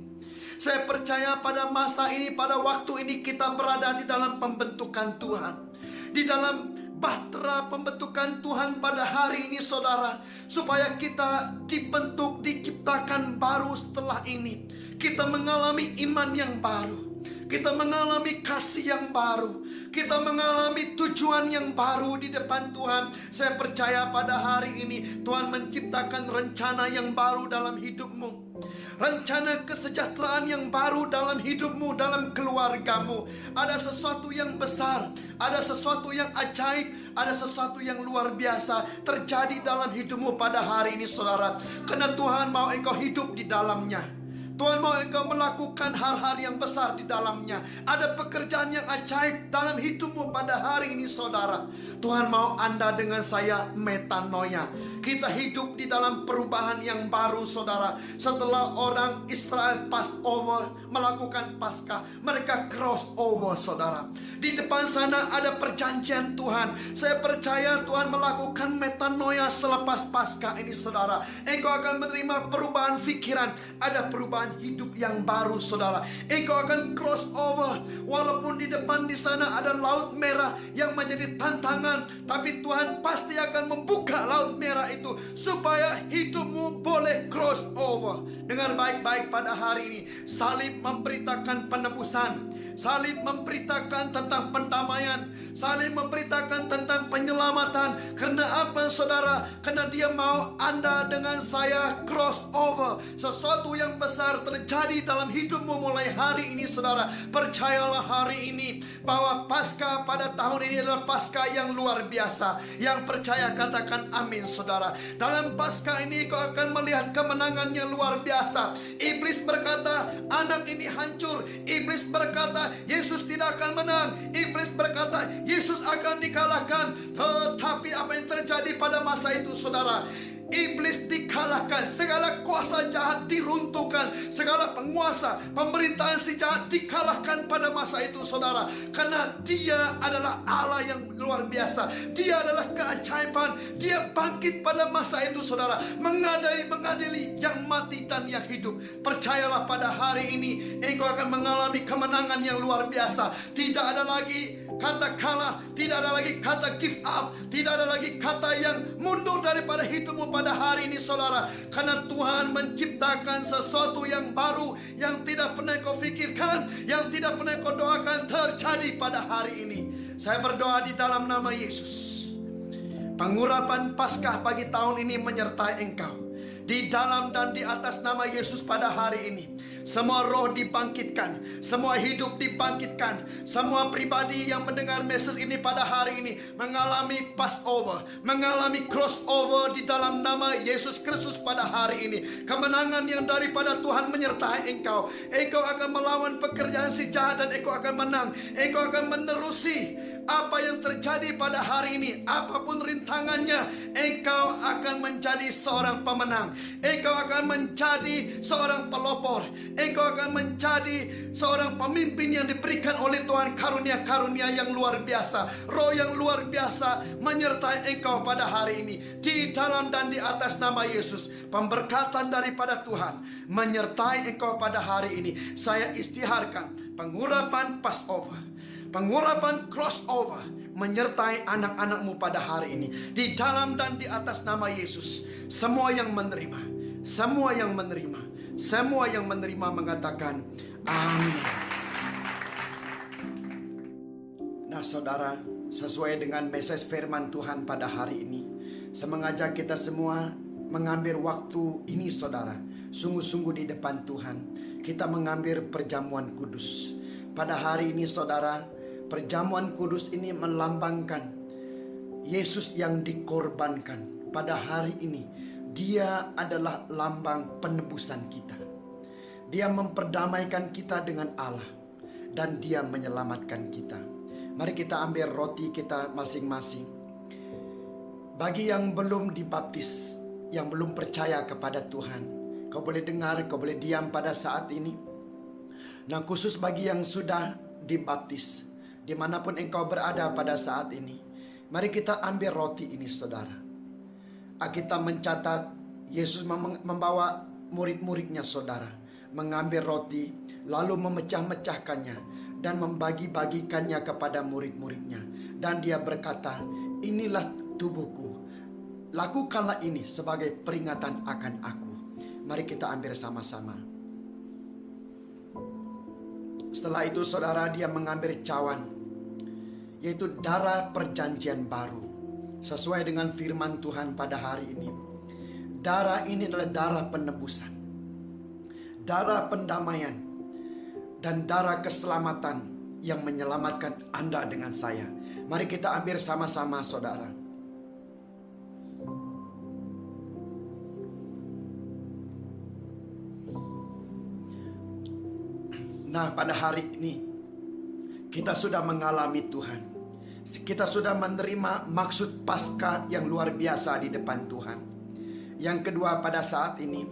Saya percaya pada masa ini, pada waktu ini, kita berada di dalam pembentukan Tuhan, di dalam bahtera pembentukan Tuhan pada hari ini, saudara. Supaya kita dibentuk, diciptakan baru setelah ini. Kita mengalami iman yang baru, kita mengalami kasih yang baru, kita mengalami tujuan yang baru di depan Tuhan. Saya percaya pada hari ini Tuhan menciptakan rencana yang baru dalam hidupmu. Rencana kesejahteraan yang baru dalam hidupmu, dalam keluargamu. Ada sesuatu yang besar, ada sesuatu yang ajaib, ada sesuatu yang luar biasa terjadi dalam hidupmu pada hari ini, saudara. Karena Tuhan mau engkau hidup di dalamnya. Tuhan mau engkau melakukan hal-hal yang besar di dalamnya. Ada pekerjaan yang ajaib dalam hidupmu pada hari ini, saudara. Tuhan mau Anda dengan saya metanoia. Kita hidup di dalam perubahan yang baru, saudara. Setelah orang Israel Passover, melakukan Paskah, mereka crossover, saudara. Di depan sana ada perjanjian Tuhan. Saya percaya Tuhan melakukan metanoia selepas Paskah ini, saudara. Engkau akan menerima perubahan pikiran, ada perubahan hidup yang baru, saudara. Engkau akan crossover. Walaupun di depan di sana ada laut merah yang menjadi tantangan, tapi Tuhan pasti akan membuka laut merah itu supaya hidupmu boleh crossover. Dengar baik-baik pada hari ini, salib memberitakan penebusan. Salib memberitakan tentang pendamaian, salib memberitakan tentang penyelamatan. Karena apa saudara? Karena dia mau Anda dengan saya crossover. Sesuatu yang besar terjadi dalam hidupmu mulai hari ini saudara. Percayalah hari ini bahwa Paskah pada tahun ini adalah Paskah yang luar biasa. Yang percaya katakan amin saudara. Dalam Paskah ini kau akan melihat kemenangan yang luar biasa. Iblis berkata anak ini hancur. Iblis berkata Yesus tidak akan menang. Iblis berkata Yesus akan dikalahkan. Tetapi apa yang terjadi pada masa itu saudara? Iblis dikalahkan, segala kuasa jahat diruntuhkan, segala penguasa, pemerintahan si jahat dikalahkan pada masa itu saudara. Karena dia adalah Allah yang luar biasa. Dia adalah keajaiban. Dia bangkit pada masa itu saudara, mengadili yang mati dan yang hidup. Percayalah pada hari ini engkau akan mengalami kemenangan yang luar biasa. Tidak ada lagi kata kalah, tidak ada lagi kata give up, tidak ada lagi kata yang mundur daripada hidupmu pada hari ini saudara. Karena Tuhan menciptakan sesuatu yang baru, yang tidak pernah kau fikirkan, yang tidak pernah kau doakan terjadi pada hari ini. Saya berdoa di dalam nama Yesus, pengurapan Paskah pagi tahun ini menyertai engkau. Di dalam dan di atas nama Yesus pada hari ini, semua roh dibangkitkan, semua hidup dibangkitkan. Semua pribadi yang mendengar message ini pada hari ini mengalami Passover, mengalami crossover di dalam nama Yesus Kristus pada hari ini. Kemenangan yang daripada Tuhan menyertai engkau. Engkau akan melawan pekerjaan si jahat dan engkau akan menang. Engkau akan menerusi apa yang terjadi pada hari ini. Apapun rintangannya, engkau akan menjadi seorang pemenang. Engkau akan menjadi seorang pelopor. Engkau akan menjadi seorang pemimpin yang diberikan oleh Tuhan. Karunia-karunia yang luar biasa, roh yang luar biasa menyertai engkau pada hari ini. Di dalam dan di atas nama Yesus, pemberkatan daripada Tuhan menyertai engkau pada hari ini. Saya istiharkan pengurapan Passover, pengurapan crossover menyertai anak-anakmu pada hari ini. Di dalam dan di atas nama Yesus, semua yang menerima, semua yang menerima, semua yang menerima mengatakan amin. Nah saudara, sesuai dengan message firman Tuhan pada hari ini, saya mengajak kita semua mengambil waktu ini saudara, sungguh-sungguh di depan Tuhan. Kita mengambil perjamuan kudus. Pada hari ini saudara, perjamuan kudus ini melambangkan Yesus yang dikorbankan. Pada hari ini Dia adalah lambang penebusan kita. Dia memperdamaikan kita dengan Allah, dan Dia menyelamatkan kita. Mari kita ambil roti kita masing-masing. Bagi yang belum dibaptis, yang belum percaya kepada Tuhan, kau boleh dengar, kau boleh diam pada saat ini. Nah khusus bagi yang sudah dibaptis, dimanapun engkau berada pada saat ini, mari kita ambil roti ini saudara. Kita mencatat Yesus membawa murid-muridnya saudara, mengambil roti lalu memecah-mecahkannya dan membagi-bagikannya kepada murid-muridnya. Dan dia berkata, inilah tubuhku, lakukanlah ini sebagai peringatan akan aku. Mari kita ambil sama-sama. Setelah itu saudara, dia mengambil cawan, yaitu darah perjanjian baru. Sesuai dengan firman Tuhan pada hari ini, darah ini adalah darah penebusan, darah pendamaian, dan darah keselamatan yang menyelamatkan Anda dengan saya. Mari kita ambil sama-sama saudara. Nah pada hari ini kita sudah mengalami Tuhan. Kita sudah menerima maksud Paskah yang luar biasa di depan Tuhan. Yang kedua pada saat ini,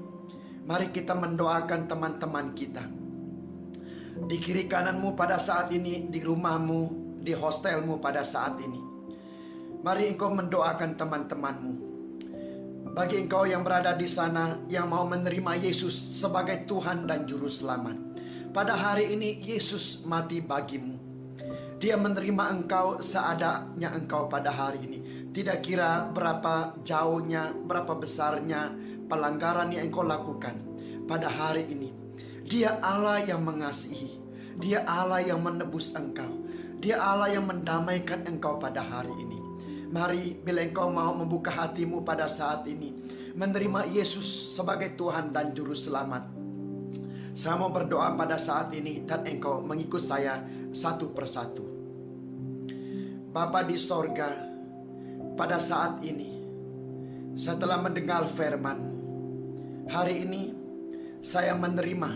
mari kita mendoakan teman-teman kita. Di kiri kananmu pada saat ini, di rumahmu, di hostelmu pada saat ini. Mari engkau mendoakan teman-temanmu. Bagi engkau yang berada di sana, yang mau menerima Yesus sebagai Tuhan dan Juru Selamat. Pada hari ini Yesus mati bagimu. Dia menerima engkau seadanya engkau pada hari ini. Tidak kira berapa jauhnya, berapa besarnya pelanggaran yang engkau lakukan pada hari ini. Dia Allah yang mengasihi. Dia Allah yang menebus engkau. Dia Allah yang mendamaikan engkau pada hari ini. Mari bila engkau mau membuka hatimu pada saat ini, menerima Yesus sebagai Tuhan dan Juru Selamat. Saya mau berdoa pada saat ini dan engkau mengikut saya satu persatu. Bapa di sorga, pada saat ini setelah mendengar firman-Mu, hari ini saya menerima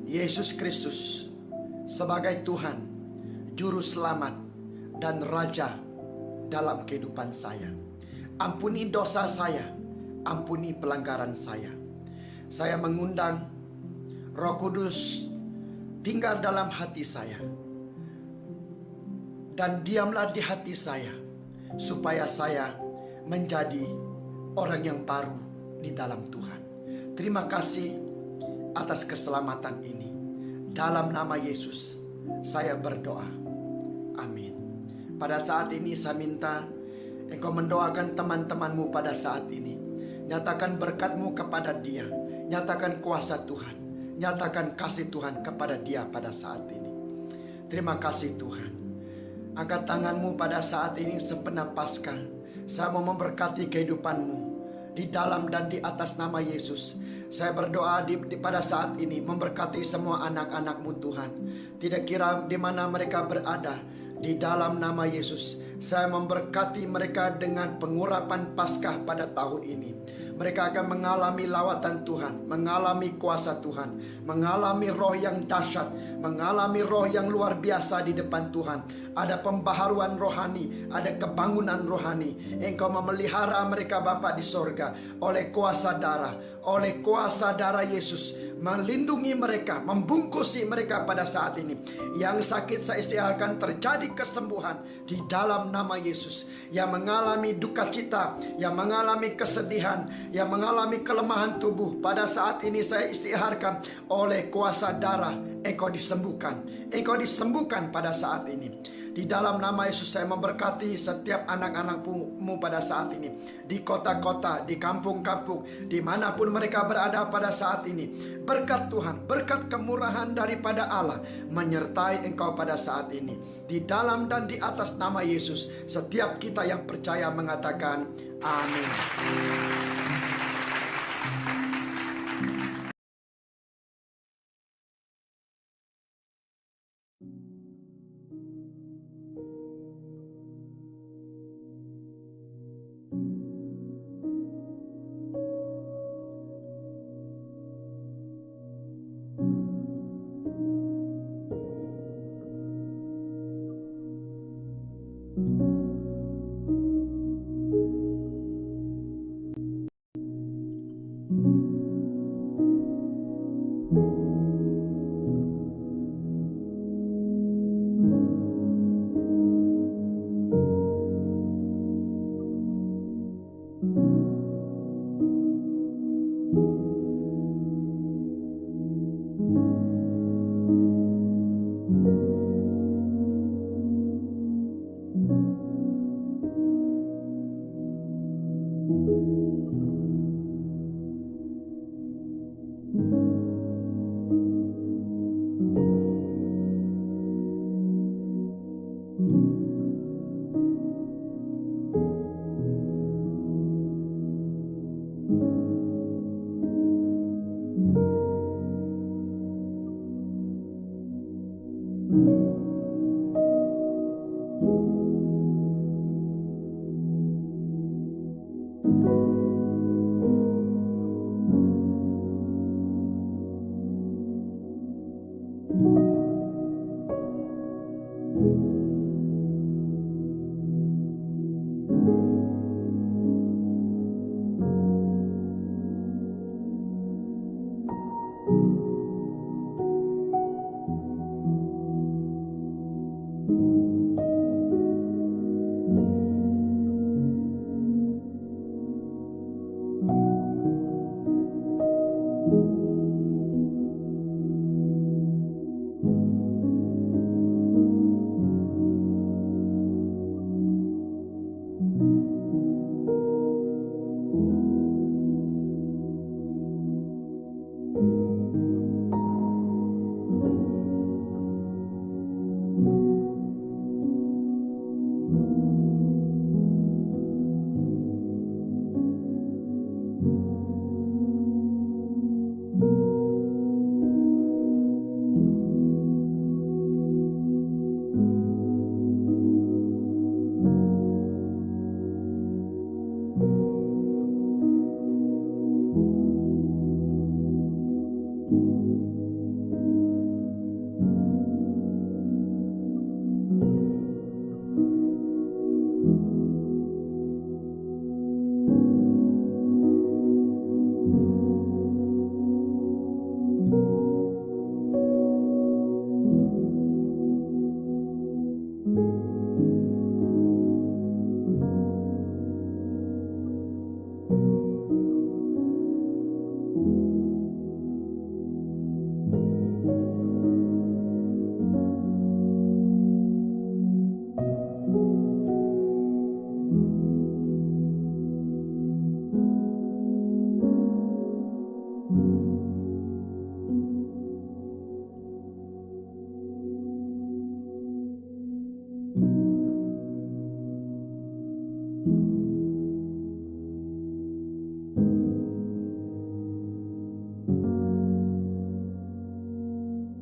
Yesus Kristus sebagai Tuhan, Juru Selamat, dan Raja dalam kehidupan saya. Ampuni dosa saya, ampuni pelanggaran saya. Saya mengundang Roh Kudus tinggal dalam hati saya, dan diamlah di hati saya, supaya saya menjadi orang yang baru di dalam Tuhan. Terima kasih atas keselamatan ini. Dalam nama Yesus saya berdoa. Amin. Pada saat ini saya minta engkau mendoakan teman-temanmu pada saat ini. Nyatakan berkat-Mu kepada dia. Nyatakan kuasa Tuhan. Nyatakan kasih Tuhan kepada dia pada saat ini. Terima kasih Tuhan. Angkat tanganmu pada saat ini segenap Paskah. Saya mau memberkati kehidupanmu di dalam dan di atas nama Yesus. Saya berdoa pada saat ini memberkati semua anak-anak-Mu Tuhan. Tidak kira di mana mereka berada, di dalam nama Yesus. Saya memberkati mereka dengan pengurapan Paskah pada tahun ini. Mereka akan mengalami lawatan Tuhan, mengalami kuasa Tuhan, mengalami roh yang dahsyat, mengalami roh yang luar biasa di depan Tuhan. Ada pembaharuan rohani, ada kebangunan rohani. Engkau memelihara mereka Bapa di sorga oleh kuasa darah Yesus. Melindungi mereka, membungkusi mereka pada saat ini. Yang sakit saya istiharkan terjadi kesembuhan di dalam nama Yesus. Yang mengalami duka cita, yang mengalami kesedihan, yang mengalami kelemahan tubuh, pada saat ini saya istiharkan oleh kuasa darah, engkau disembuhkan. Engkau disembuhkan pada saat ini. Di dalam nama Yesus saya memberkati setiap anak-anak-Mu pada saat ini. Di kota-kota, di kampung-kampung, dimanapun mereka berada pada saat ini. Berkat Tuhan, berkat kemurahan daripada Allah menyertai engkau pada saat ini. Di dalam dan di atas nama Yesus, setiap kita yang percaya mengatakan amin.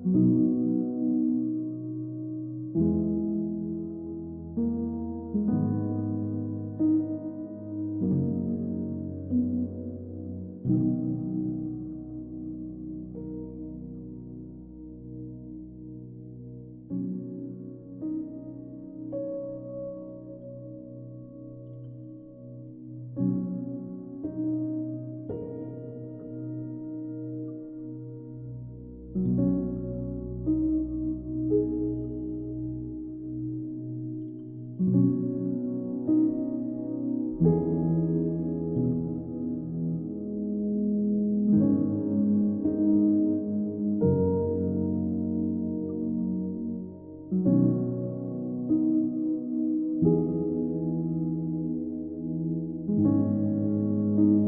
Thank